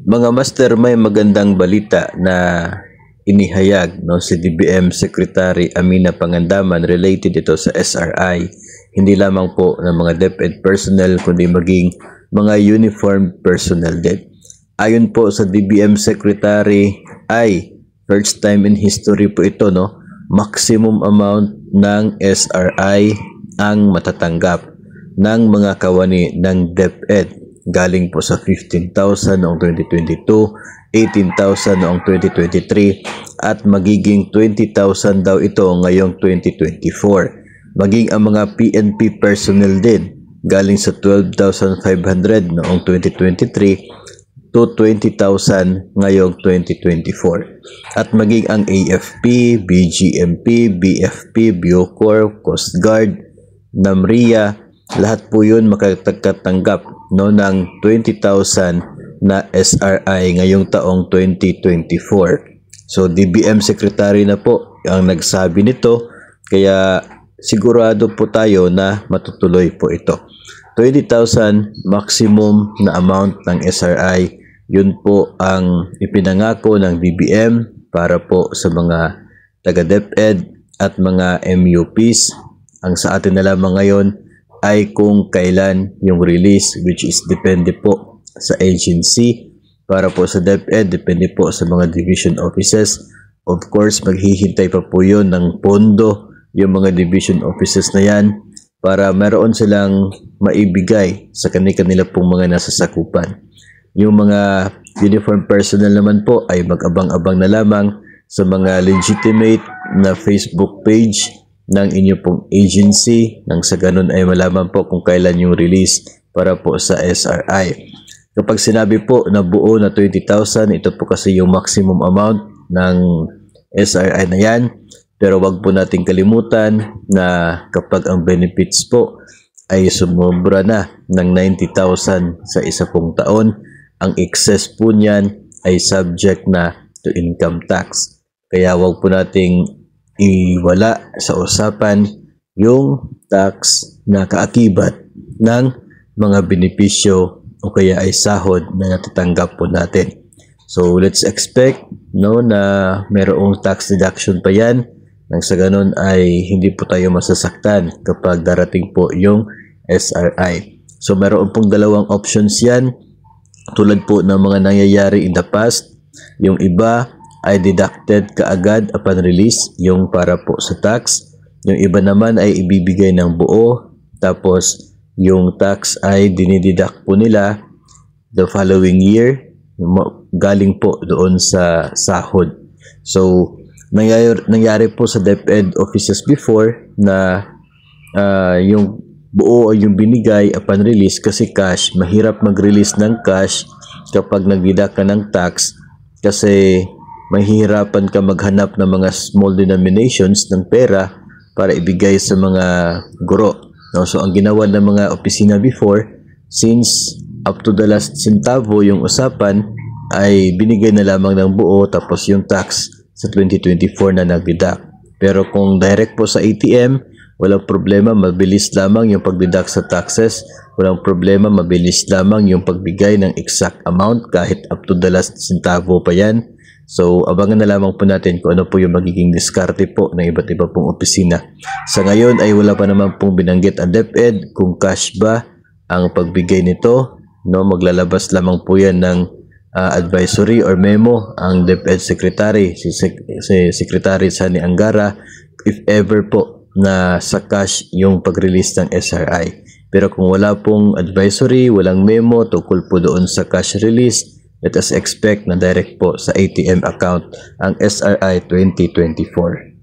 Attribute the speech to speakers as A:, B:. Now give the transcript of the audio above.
A: Mga master, may magandang balita na inihayag si DBM Secretary Amina Pangandaman related ito sa SRI. Hindi lamang po ng mga DepEd personnel kundi maging mga uniformed personnel din. Ayon po sa DBM Secretary ay first time in history po ito, maximum amount ng SRI ang matatanggap ng mga kawani ng DepEd. Galing po sa 15,000 noong 2022, 18,000 noong 2023, at magiging 20,000 daw ito ngayong 2024. Maging ang mga PNP personnel din, galing sa 12,500 noong 2023 to 20,000 ngayong 2024. At maging ang AFP, BGMP, BFP, Bucor, Coast Guard, NAMRIA, lahat po yun makatatanggap ng 20,000 na SRI ngayong taong 2024. So DBM Secretary na po ang nagsabi nito, kaya sigurado po tayo na matutuloy po ito. 20,000 maximum na amount ng SRI, yun po ang ipinangako ng DBM para po sa mga taga-DepEd at mga MUPs. Ang sa atin na lamang ngayon ay kung kailan yung release, which is depende po sa agency. Para po sa DepEd, depende po sa mga division offices. Of course, maghihintay pa po yun ng pondo yung mga division offices na yan para meron silang maibigay sa kanila pong mga nasasakupan. Yung mga uniform personnel naman po ay mag-abang-abang na lamang sa mga legitimate na Facebook page ng inyo pong agency, nang sa ganun ay malaman po kung kailan yung release para po sa SRI. Kapag sinabi po na buo na 20,000, ito po kasi yung maximum amount ng SRI na yan. Pero wag po nating kalimutan na kapag ang benefits po ay sumobra na ng 90,000 sa isa pong taon, ang excess po niyan ay subject na to income tax. Kaya wag po nating iwala sa usapan yung tax na kaakibat ng mga benepisyo o kaya ay sahod na natatanggap po natin. So let's expect na mayroong tax deduction pa yan, nang sa ganun ay hindi po tayo masasaktan kapag darating po yung SRI. So mayroon pong dalawang options yan, tulad po ng mga nangyayari in the past. Yung iba ay deducted kaagad upon release, yung para po sa tax. Yung iba naman ay ibibigay ng buo, tapos yung tax ay dinideduct po nila the following year, galing po doon sa sahod. So nangyari po sa DepEd offices before na yung buo ay yung binigay upon release, kasi cash, mahirap mag-release ng cash kapag nag-deduct ka ng tax, kasi mahihirapan ka maghanap ng mga small denominations ng pera para ibigay sa mga guro. So ang ginawa ng mga opisina before, since up to the last centavo yung usapan, ay binigay na lamang ng buo, tapos yung tax sa 2024 na nag-deduct. Pero kung direct po sa ATM, walang problema, mabilis lamang yung pag-deduct sa taxes. Walang problema, mabilis lamang yung pagbigay ng exact amount kahit up to the last centavo pa yan. So, abangan na lamang po natin kung ano po yung magiging diskarte po ng iba't iba pong opisina. Sa ngayon ay wala pa naman pong binanggit ang DepEd kung cash ba ang pagbigay nito. Maglalabas lamang po yan ng advisory or memo ang DepEd Secretary, si Secretary Sani Angara, if ever po na sa cash yung pag-release ng SRI. Pero kung wala pong advisory, walang memo tungkol po doon sa cash release, let us expect na direct po sa ATM account ang SRI 2024.